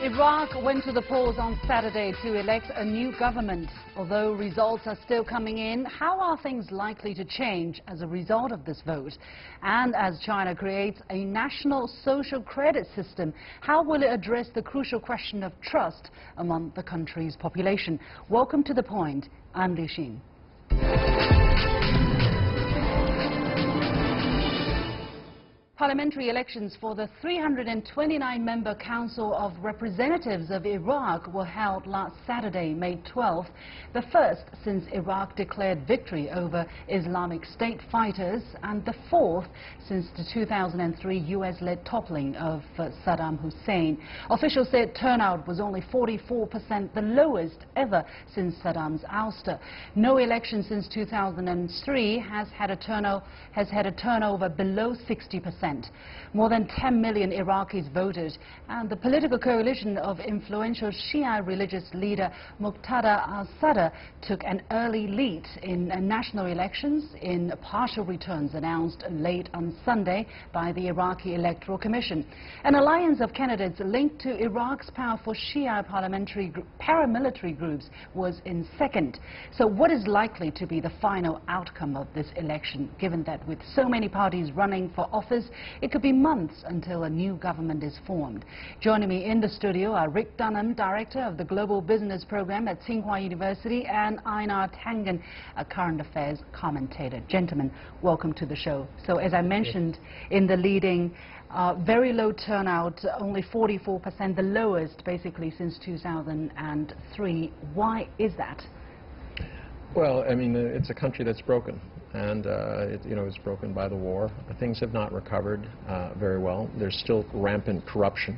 Iraq went to the polls on Saturday to elect a new government. Although results are still coming in, how are things likely to change as a result of this vote? And as China creates a national social credit system, how will it address the crucial question of trust among the country's population? Welcome to The Point. I'm Liu Xin. Parliamentary elections for the 329-member Council of Representatives of Iraq were held last Saturday, May 12th, the first since Iraq declared victory over Islamic State fighters and the fourth since the 2003 U.S.-led toppling of Saddam Hussein. Officials said turnout was only 44%, the lowest ever since Saddam's ouster. No election since 2003 has had a turnover below 60%. More than 10 million Iraqis voted, and the political coalition of influential Shia religious leader Muqtsda al-Sadar took an early lead in national elections in partial returns announced late on Sunday by the Iraqi Electoral Commission. An alliance of candidates linked to Iraq's powerful Shia paramilitary groups was in second. So what is likely to be the final outcome of this election, given that with so many parties running for office, it could be months until a new government is formed? Joining me in the studio are Rick Dunham, Director of the Global Business Program at Tsinghua University, and Einar Tangen, a current affairs commentator. Gentlemen, welcome to the show. So as I mentioned in the leading, very low turnout, only 44%, the lowest basically since 2003. Why is that? Well, I mean, it's a country that's broken, and it's broken by the war. Things have not recovered very well. There's still rampant corruption.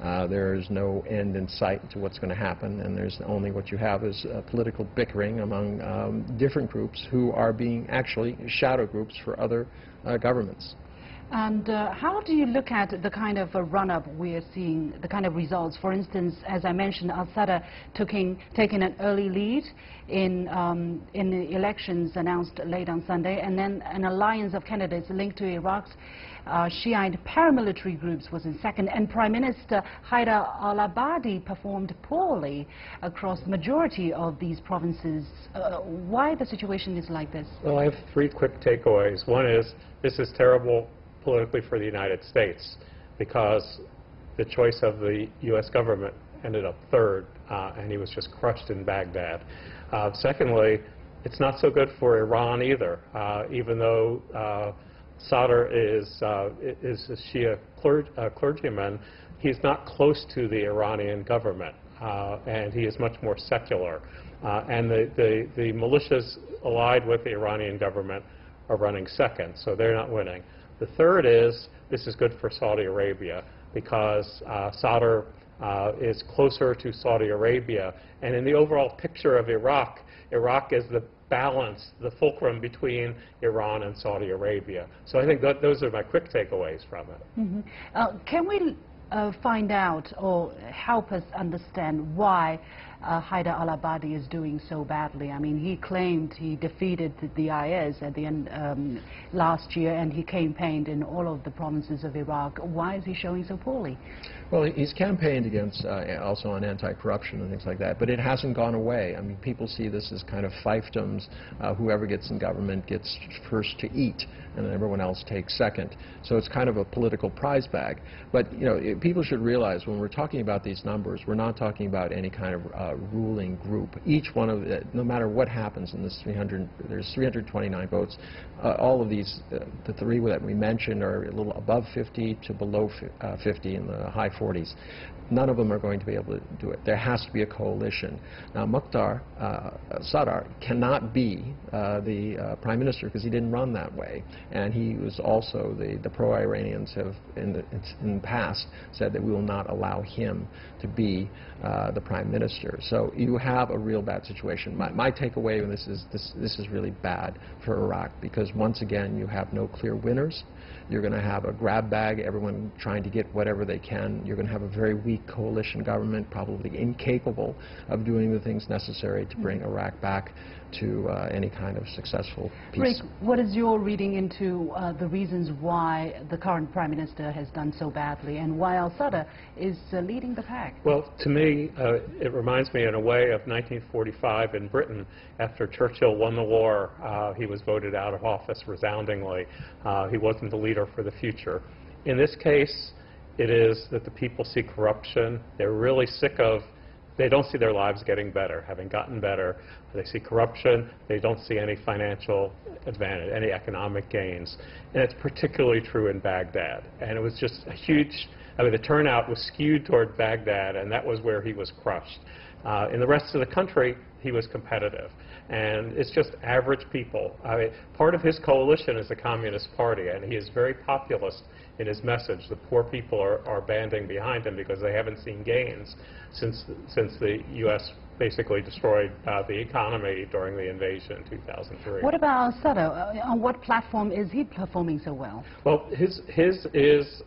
There's no end in sight to what's going to happen, and there's only what you have is political bickering among different groups who are being actually shadow groups for other governments. And how do you look at the kind of a run-up we are seeing, the kind of results? For instance, as I mentioned, al-Sadar taking an early lead in the elections announced late on Sunday, and then an alliance of candidates linked to Iraq's Shiite paramilitary groups was in second, and Prime Minister Haider al-Abadi performed poorly across the majority of these provinces. Why the situation is like this? Well, I have three quick takeaways. One is, this is terrible politically for the United States, because the choice of the U.S. government ended up third, and he was just crushed in Baghdad. Secondly, it's not so good for Iran either. Even though Sadar is a Shia clergyman, he's not close to the Iranian government, and he is much more secular. And the militias allied with the Iranian government are running second, so they're not winning. The third is, this is good for Saudi Arabia, because Sadar is closer to Saudi Arabia. And in the overall picture of Iraq, Iraq is the balance, the fulcrum between Iran and Saudi Arabia. So I think that those are my quick takeaways from it. Mm-hmm. Can we find out or help us understand why Haider al-Abadi is doing so badly? I mean, he claimed he defeated the IS at the end last year, and he campaigned in all of the provinces of Iraq. Why is he showing so poorly? Well, he's campaigned against also on anti-corruption and things like that, but it hasn't gone away. I mean, people see this as kind of fiefdoms. Whoever gets in government gets first to eat, and then everyone else takes second. So it's kind of a political prize bag. But people should realize when we're talking about these numbers, we're not talking about any kind of ruling group. Each one of it, no matter what happens in this there's 329 votes. All of these, the three that we mentioned, are a little above 50 to below 50 in the high 40s. None of them are going to be able to do it. There has to be a coalition. Now, Muqtsda al-Sadar cannot be the prime minister because he didn't run that way, and he was also the pro-Iranians have in the past said that we will not allow him to be the prime minister. So you have a real bad situation. My takeaway on this is really bad for Iraq, because once again you have no clear winners. You're going to have a grab bag, everyone trying to get whatever they can. You're going to have a very weak coalition government, probably incapable of doing the things necessary to bring Iraq back to any kind of successful peace. Rick, what is your reading into the reasons why the current Prime Minister has done so badly and why al-Sadar is leading the pack? Well, to me, it reminds me in a way of 1945 in Britain. After Churchill won the war, he was voted out of office resoundingly. He wasn't the leader for the future. In this case, it is that the people see corruption. They're really sick of, they don't see their lives getting better, having gotten better. They see corruption. They don't see any financial advantage, any economic gains. And it's particularly true in Baghdad. And it was just a huge, I mean, the turnout was skewed toward Baghdad, and that was where he was crushed. In the rest of the country, he was competitive. And it's just average people. I mean, part of his coalition is the Communist Party, and he is very populist in his message. The poor people are banding behind him because they haven't seen gains since the U.S. basically destroyed the economy during the invasion in 2003. What about al-Sadar? On what platform is he performing so well? Well, his is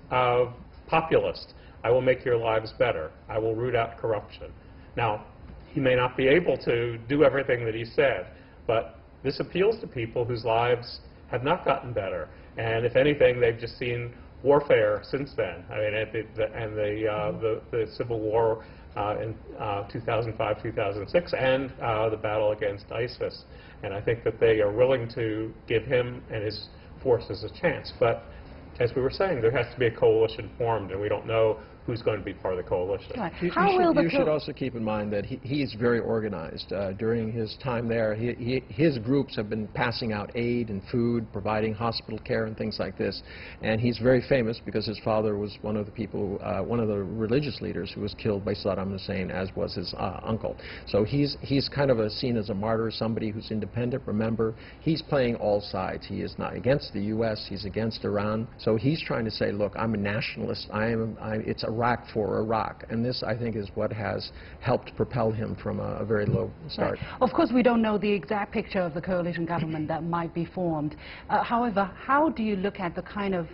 populist. I will make your lives better. I will root out corruption. Now, he may not be able to do everything that he said, but this appeals to people whose lives have not gotten better. And if anything, they've just seen warfare since then. I mean, the Civil War in 2005, 2006, and the battle against ISIS. And I think that they are willing to give him and his forces a chance. But as we were saying, there has to be a coalition formed, and we don't know who's going to be part of the coalition. Right. You should also keep in mind that he's very organized. During his time there, his groups have been passing out aid and food, providing hospital care and things like this. And he's very famous because his father was one of the people, one of the religious leaders who was killed by Saddam Hussein, as was his uncle. So he's kind of seen as a martyr, somebody who's independent. Remember, he's playing all sides. He is not against the U.S., he's against Iran. So he's trying to say, look, I'm a nationalist. It's Iraq for Iraq, and this, I think, is what has helped propel him from a very low start. Right. Of course, we don't know the exact picture of the coalition government that might be formed. However, how do you look at the kind of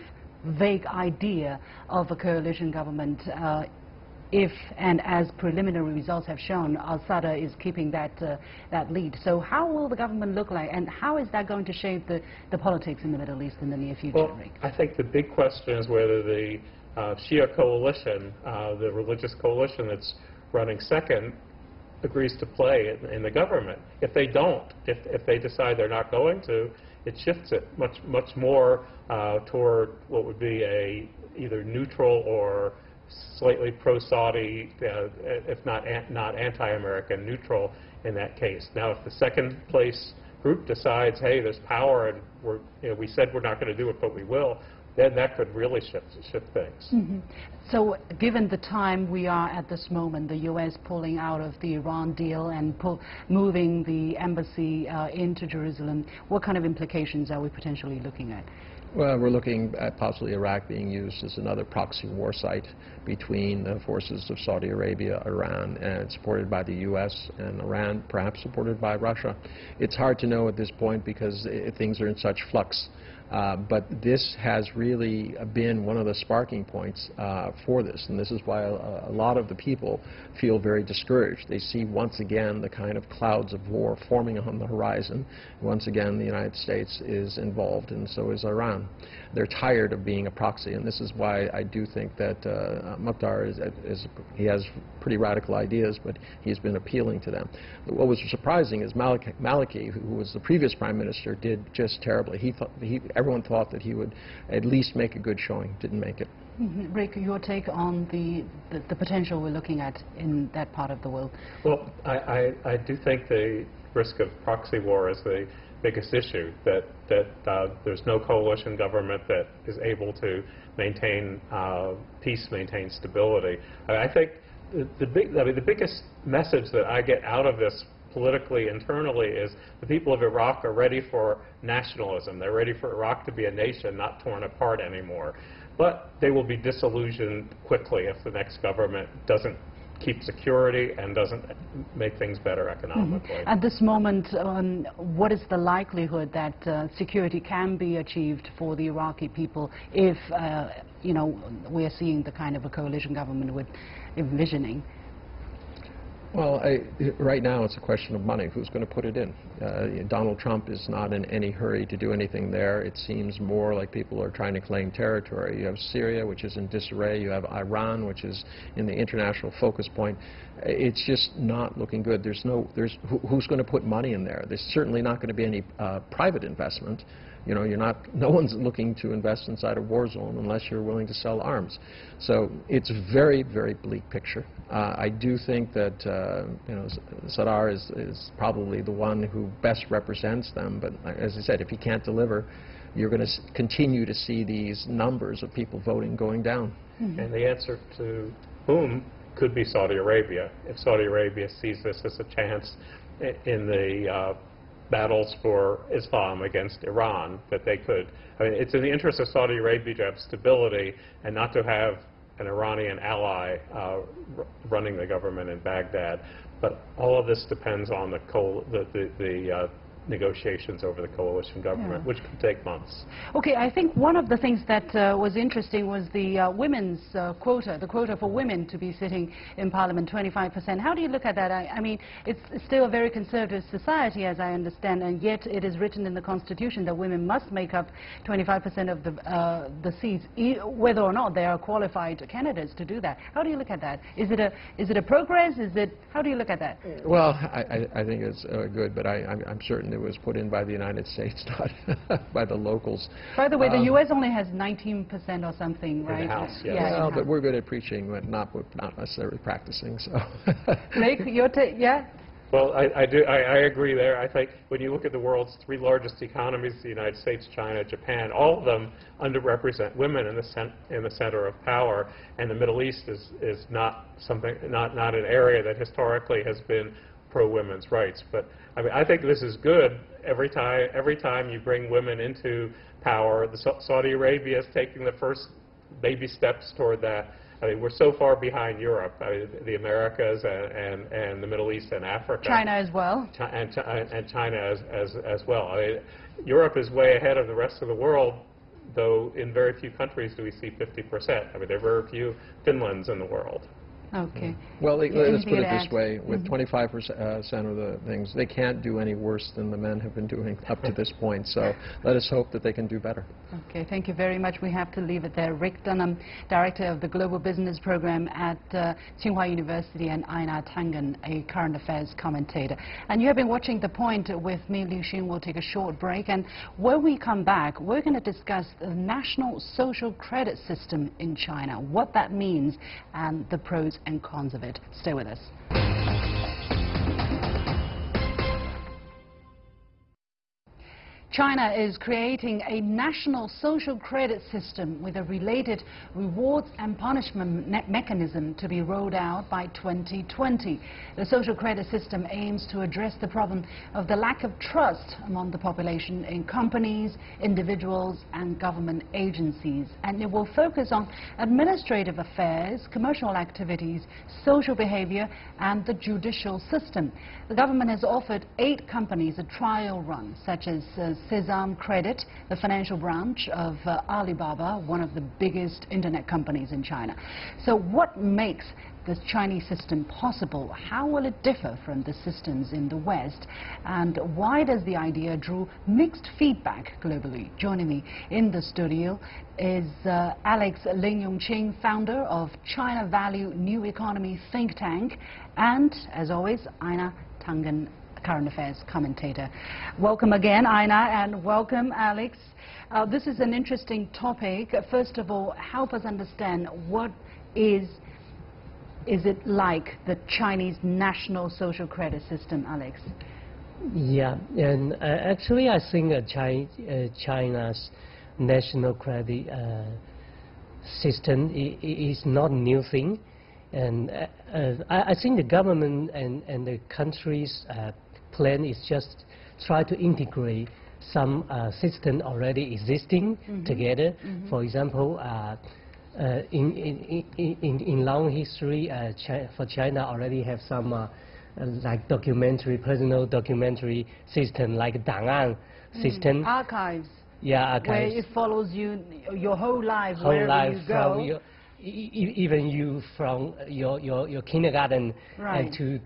vague idea of a coalition government if, and as preliminary results have shown, al-Sadar is keeping that lead? So how will the government look like, and how is that going to shape the politics in the Middle East in the near future, Well, Rick? I think the big question is whether the Shia coalition, the religious coalition that's running second, agrees to play in the government. If they don't, if they decide they're not going to, it shifts it much more toward what would be a either neutral or slightly pro-Saudi, if not anti-American, neutral in that case. Now, if the second place group decides, hey, there's power and we said we're not going to do it, but we will, then that could really shift things. Mm-hmm. So given the time we are at this moment, the U.S. pulling out of the Iran deal and moving the embassy into Jerusalem, what kind of implications are we potentially looking at? Well, we're looking at possibly Iraq being used as another proxy war site between the forces of Saudi Arabia, Iran, and supported by the U.S. and Iran, perhaps supported by Russia. It's hard to know at this point because things are in such flux. But this has really been one of the sparking points for this, and this is why a lot of the people feel very discouraged. They see once again the kind of clouds of war forming on the horizon. Once again, the United States is involved, and so is Iran. They're tired of being a proxy, and this is why I do think that Muqtsda he has pretty radical ideas, but he's been appealing to them. What was surprising is Maliki, who was the previous prime minister, did just terribly. Everyone thought that he would at least make a good showing. Didn't make it. Mm-hmm. Rick, your take on the potential we're looking at in that part of the world? Well, I do think the risk of proxy war is the biggest issue, that there's no coalition government that is able to maintain peace, maintain stability. I think the biggest message that I get out of this politically, internally, is the people of Iraq are ready for nationalism. They're ready for Iraq to be a nation, not torn apart anymore. But they will be disillusioned quickly if the next government doesn't keep security and doesn't make things better economically. At this moment, what is the likelihood that security can be achieved for the Iraqi people if, you know, we're seeing the kind of a coalition government we're envisioning? Well, right now it's a question of money. Who's going to put it in? Donald Trump is not in any hurry to do anything there. It seems more like people are trying to claim territory. You have Syria, which is in disarray. You have Iran, which is in the international focus point. It's just not looking good. Who's going to put money in there? There's certainly not going to be any private investment. You know, no one's looking to invest inside a war zone unless you're willing to sell arms. So it's a very, very bleak picture. I do think that, you know, Sadar is probably the one who best represents them. But as I said, if he can't deliver, you're going to continue to see these numbers of people voting going down. And the answer to whom could be Saudi Arabia. If Saudi Arabia sees this as a chance in the battles for Islam against Iran, that they could, I mean, it's in the interest of Saudi Arabia to have stability and not to have an Iranian ally running the government in Baghdad. But all of this depends on the negotiations over the coalition government, which could take months. Okay, I think one of the things that was interesting was the women's quota, the quota for women to be sitting in Parliament, 25%. How do you look at that? I mean, it's still a very conservative society, as I understand, and yet it is written in the Constitution that women must make up 25% of the seats, whether or not they are qualified candidates to do that. How do you look at that? Is it a progress? How do you look at that? Well, I think it's good, but I'm certain it was put in by the United States, not by the locals. By the way, the U.S. only has 19% or something, right? In the House, yes. Yeah, well, but we're good at preaching, but not necessarily practicing. So. Blake, your take, yeah? Well, I agree there. I think when you look at the world's three largest economies, the United States, China, Japan, all of them underrepresent women in the center of power, and the Middle East is not an area that historically has been pro-women's rights. But I mean, I think this is good. Every time you bring women into power, Saudi Arabia is taking the first baby steps toward that. I mean, we're so far behind Europe, the Americas and the Middle East and Africa. China as well. And China as well. I mean, Europe is way ahead of the rest of the world, though in very few countries do we see 50%. I mean, there are very few Finlands in the world. Okay. Well, let's put it this way. With 25% of the things, they can't do any worse than the men have been doing up to this point. So let us hope that they can do better. Okay, thank you very much. We have to leave it there. Rick Dunham, Director of the Global Business Program at Tsinghua University, and Aina Tangen, a current affairs commentator. And you have been watching The Point with me, Liu Xin. We'll take a short break. And when we come back, we're going to discuss the national social credit system in China, what that means, and the pros and cons of it. Stay with us. China is creating a national social credit system with a related rewards and punishment mechanism to be rolled out by 2020. The social credit system aims to address the problem of the lack of trust among the population in companies, individuals and government agencies. And it will focus on administrative affairs, commercial activities, social behavior and the judicial system. The government has offered 8 companies a trial run, such as Sesam Credit, the financial branch of Alibaba, one of the biggest internet companies in China. So what makes this Chinese system possible? How will it differ from the systems in the West? And why does the idea draw mixed feedback globally? Joining me in the studio is Alex Ling Yongqing, founder of China Value New Economy think tank, and, as always, Aina Tangen, current affairs commentator. Welcome again, Aina, and welcome, Alex. This is an interesting topic. First of all, help us understand what is it like, the Chinese national social credit system, Alex? Yeah, and actually I think China's national credit system is not a new thing. And I think the government and the country's plan is just try to integrate some system already existing together. For example, in long history, for China already have some like personal documentary system, like Dang'an system. Archives. Yeah, archives. Where it follows you your whole life, whole wherever life you go. Even you from your kindergarten Right. to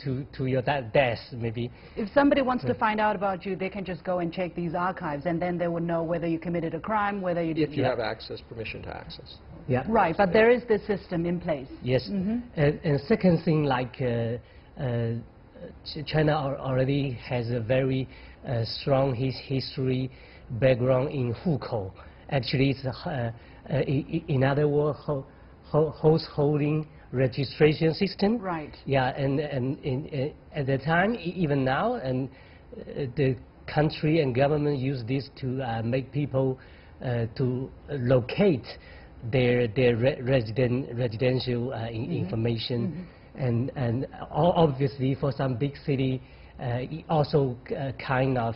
your death, maybe. If somebody wants to find out about you, they can just go and check these archives, and then they would know whether you committed a crime, whether you did. If you have access, permission to access. Yeah. Right, but there is this system in place. Yes. And second thing, like China already has a very strong history background in hukou. Actually, it's in other words, householding registration system. Right. Yeah, and at the time, even now, and the country and government use this to make people to locate their residential information, and obviously for some big city, also kind of.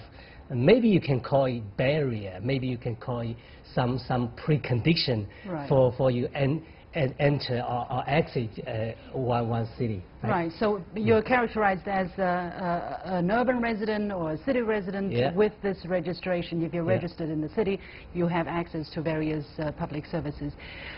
Maybe you can call it barrier. Maybe you can call it some precondition Right. for you and enter or exit one city. Right. So you're characterized as an urban resident or a city resident. Yeah. With this registration. If you're Yeah. registered in the city, you have access to various public services.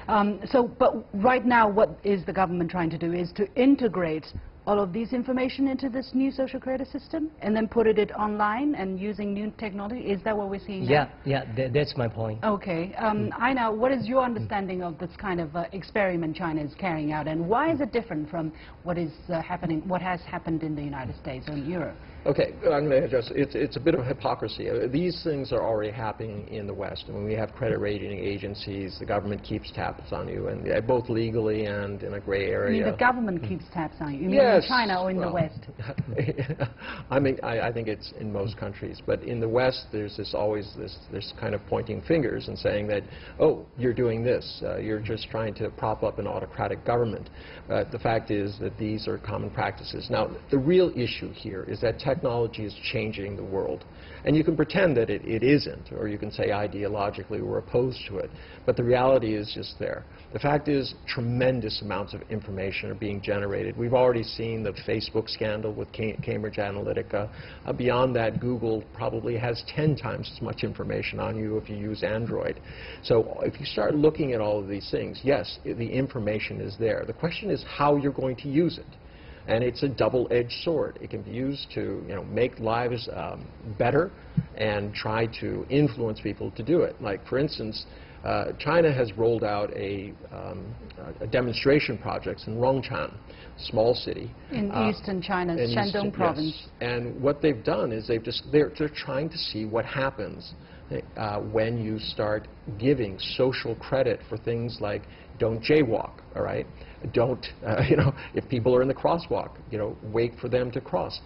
But right now, what is the government trying to do is to integrate all of these information into this new social credit system and then put it online and using new technology? Is that what we're seeing now? Yeah, that's my point. Okay. Aina, what is your understanding of this kind of experiment China is carrying out, and why is it different from what is what has happened in the United States or in Europe? Okay, I'm going to address it's a bit of hypocrisy. These things are already happening in the West. When we have credit rating agencies, the government keeps tabs on you, and both legally and in a gray area. You mean the government keeps tabs on you? You mean Yes, in China or in the well, West? I mean, I think it's in most countries, but in the West, there's always this kind of pointing fingers and saying that, oh, you're doing this, you're just trying to prop up an autocratic government. The fact is that these are common practices. Now, the real issue here is that technology is changing the world. And you can pretend that it isn't, or you can say ideologically we're opposed to it, but the reality is just there. The fact is tremendous amounts of information are being generated. We've already seen the Facebook scandal with Cambridge Analytica. Beyond that, Google probably has 10 times as much information on you if you use Android. So if you start looking at all of these things, yes, the information is there. The question is how you're going to use it. And it's a double-edged sword. It can be used to, make lives better and try to influence people to do it. Like, for instance, China has rolled out a demonstration projects in Rongchan, small city. In eastern China's Shandong province. Yes. And what they've done is they're trying to see what happens when you start giving social credit for things like don't jaywalk, all right? Don't, if people are in the crosswalk, wait for them to cross.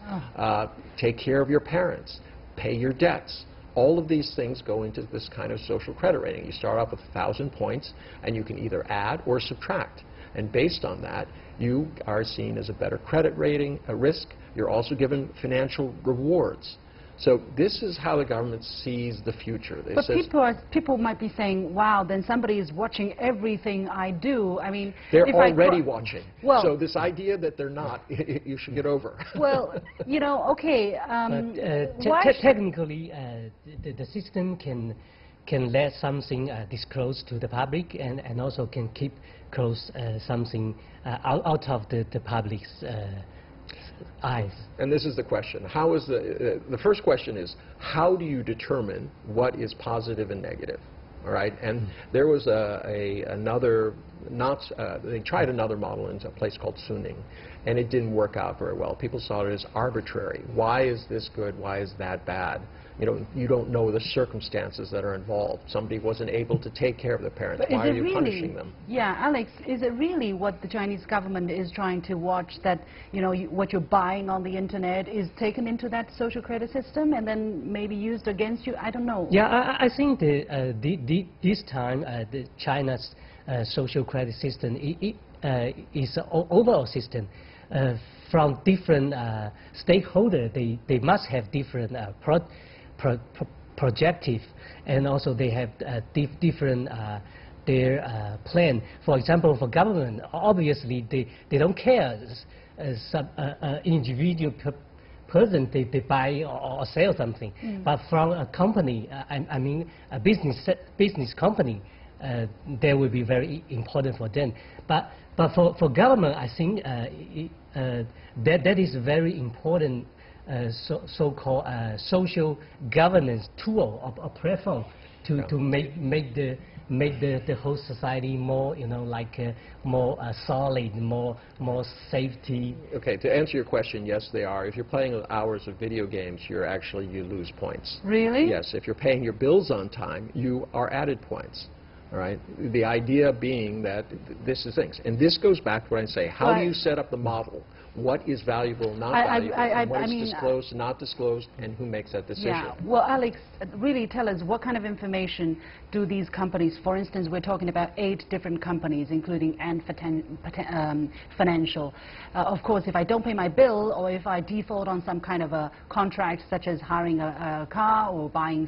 Take care of your parents. Pay your debts. All of these things go into this kind of social credit rating. You start off with 1,000 points, and you can either add or subtract. And based on that, you are seen as a better credit rating, a risk. You're also given financial rewards. So this is how the government sees the future. But people might be saying, wow, then somebody is watching everything I do. I mean, they're already watching. Well, so this idea that they're not, you should get over. Well, okay. Technically, the system can let something disclose to the public, and also can keep close something out of the public's eyes. And this is the question. How is the first question is, how do you determine what is positive and negative? All right, and there was they tried another model in a place called Suning, and it didn't work out very well. People saw it as arbitrary. Why is this good? Why is that bad? You don't know the circumstances that are involved. Somebody wasn't able to take care of their parents. Why are you punishing them? Yeah, Alex, is it really what the Chinese government is trying to watch, that what you're buying on the internet is taken into that social credit system and then maybe used against you? I don't know. Yeah, I think this time China's social credit system is an overall system. From different stakeholders, they must have different projective, and also they have different their plan. For example, for government, obviously they don't care some individual person they buy or sell something. But from a company, I mean a business company, that will be very important for them. But for government, I think that is a very important so-called social governance tool or platform to make the whole society more, more solid, more safety. Okay, to answer your question, yes, they are. If you're playing hours of video games, you lose points. Really? Yes. If you're paying your bills on time, you are added points. All right. The idea being that this is things, and this goes back to what I say. How do you set up the model? What is valuable, not valuable? And what is disclosed, not disclosed, and who makes that decision? Yeah. Well, Alex, really tell us what kind of information do these companies, for instance, we're talking about 8 different companies, including Ant Financial. Of course, if I don't pay my bill or if I default on some kind of a contract, such as hiring a car or buying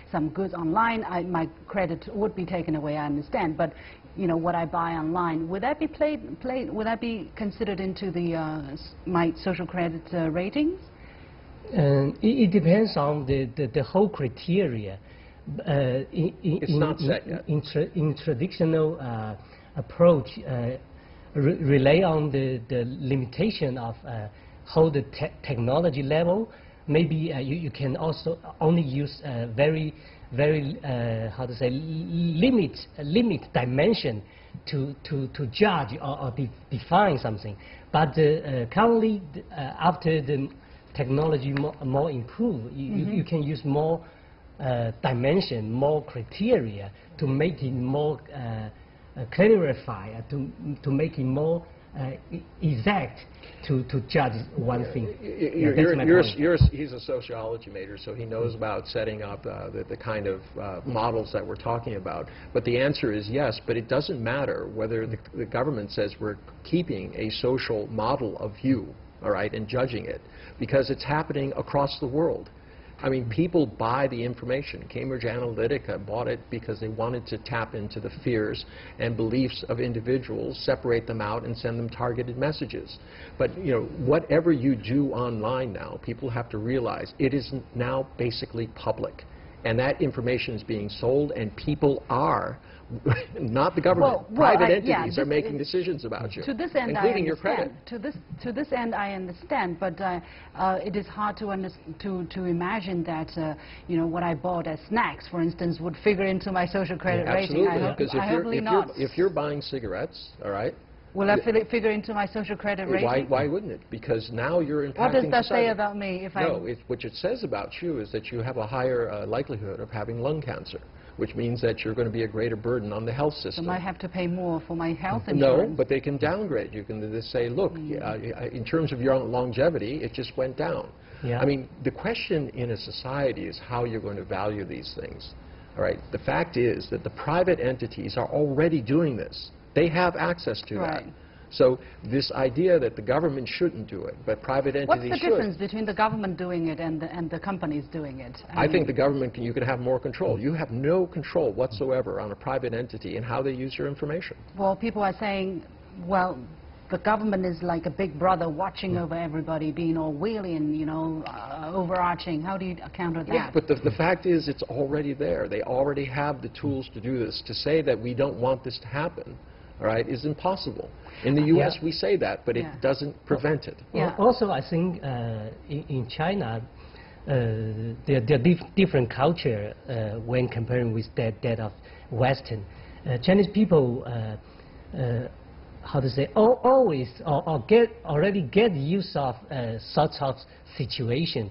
some goods online, my credit would be taken away, I understand. But what I buy online, would that be would that be considered into the my social credit ratings? It depends on the whole criteria. It's not set yet. In traditional approach, rely on the limitation of how the technology level. Maybe you can also only use very how to say limit dimension to judge or define something. But currently, after the technology more improved, you can use more dimension, more criteria to make it more clarify, to make it more exact to judge one thing. He's a sociology major, so he knows about setting up the kind of models that we're talking about. But the answer is yes, but it doesn't matter whether the government says we're keeping a social model of you, all right, and judging it, because it's happening across the world. I mean, people buy the information. Cambridge Analytica bought it because they wanted to tap into the fears and beliefs of individuals, separate them out, and send them targeted messages. But, whatever you do online now, people have to realize it is now basically public. And that information is being sold, and people are, not the government, private entities are making decisions about you, to this end, including your credit. To this end, I understand, but it is hard to imagine that what I bought as snacks, for instance, would figure into my social credit rating. Absolutely, because if you're buying cigarettes, all right. Will that figure into my social credit rating? Why wouldn't it? Because now you're impacting What does that society. say about me? What it says about you is that you have a higher likelihood of having lung cancer, which means that you're going to be a greater burden on the health system. So I have to pay more for my health insurance? No, but they can downgrade. You can just say, look, in terms of your longevity, it just went down. Yeah. I mean, the question in a society is how you're going to value these things. All right. The fact is that the private entities are already doing this. They have access to that. So this idea that the government shouldn't do it, but private entities should. What's the difference between the government doing it and the companies doing it? I think the government, you can have more control. You have no control whatsoever on a private entity and how they use your information. Well, people are saying, well, the government is like a big brother watching over everybody, being all wheeling, overarching. How do you counter that? Yeah, but the fact is it's already there. They already have the tools to do this. To say that we don't want this to happen, all right, is impossible. In the U.S. we say that, but it doesn't prevent it. Yeah. Also, I think in China, there are different culture when comparing with that of Western. Chinese people, how to say, always already get used of such of situation.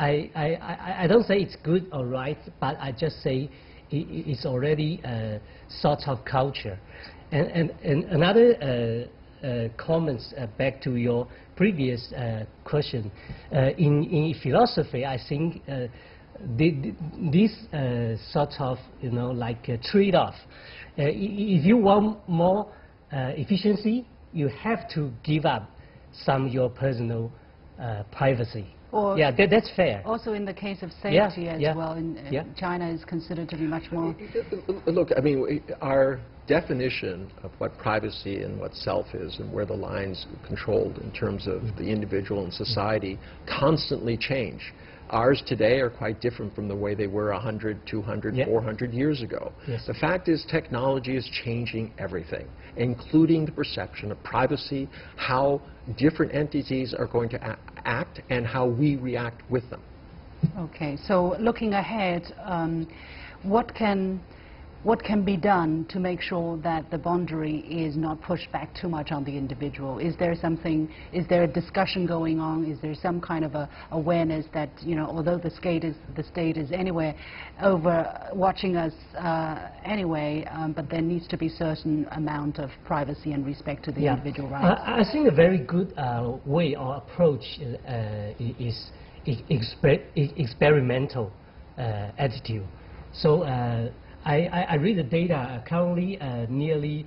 I don't say it's good or right, but I just say it's already sort of culture. And another comments back to your previous question. In philosophy, I think this sort of like a trade-off. If you want more efficiency, you have to give up some of your personal privacy. Or Yeah, that's fair. also in the case of safety Yeah, as yeah, well, yeah. China is considered to be much more... Look, I mean, our definition of what privacy and what self is and where the lines controlled in terms of the individual and society constantly change. Ours today are quite different from the way they were 100, 200, Yeah. 400 years ago. Yes. The fact is technology is changing everything, including the perception of privacy, how different entities are going to act, and how we react with them. Okay, so looking ahead, what can be done to make sure that the boundary is not pushed back too much on the individual? Is there a discussion going on? Is there some kind of a awareness that, you know, although the state is anywhere over watching us anyway, but there needs to be certain amount of privacy and respect to the individual rights? I think a very good way or approach is experimental attitude. So I read the data. Currently, nearly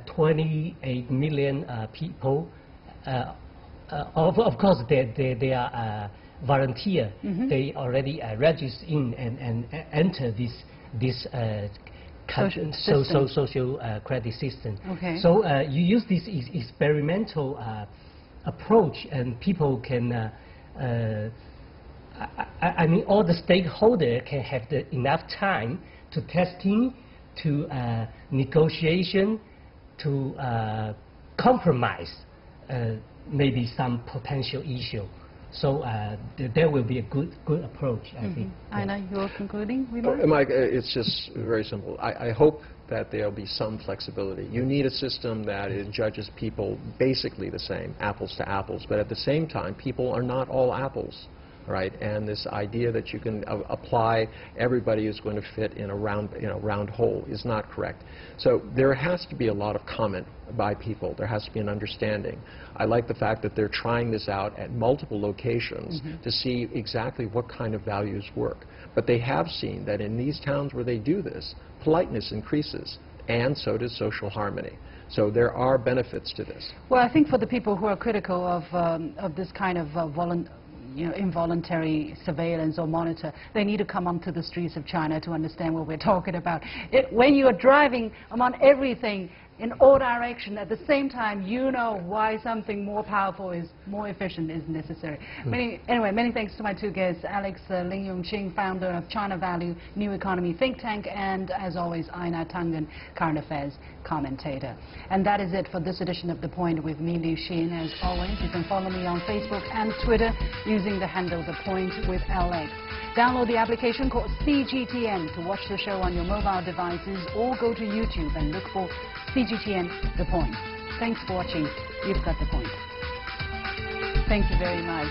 28 million people. Of course, they are volunteer. Mm-hmm. They already register in and enter this social credit system. Okay. So you use this experimental approach, and people can. I mean, all the stakeholders can have enough time to testing, to negotiation, to compromise maybe some potential issue. So there will be a good approach, I think. Aina, your concluding remarks? Mike, it's just very simple. I hope that there'll be some flexibility. You need a system that judges people basically the same, apples to apples, but at the same time, people are not all apples. Right, and this idea that you can apply everybody is going to fit in a round hole is not correct. So there has to be a lot of comment by people. There has to be an understanding. I like the fact that they're trying this out at multiple locations to see exactly what kind of values work. But they have seen that in these towns where they do this, politeness increases, and so does social harmony. So there are benefits to this. Well, I think for the people who are critical of this kind of involuntary surveillance or monitor, they need to come onto the streets of China to understand what we're talking about. When you are driving among everything in all directions at the same time, you know why something more powerful, more efficient is necessary. Anyway, many thanks to my two guests, Alex Ling Yongqing, founder of China Value New Economy think tank, and as always, Aina Tangen, current affairs commentator. And that is it for this edition of The Point with me, Liu Xin. As always, you can follow me on Facebook and Twitter using the handle The Point with LX. Download the application called CGTN to watch the show on your mobile devices, or go to YouTube and look for CGTN The Point. Thanks for watching. You've got The Point. Thank you very much.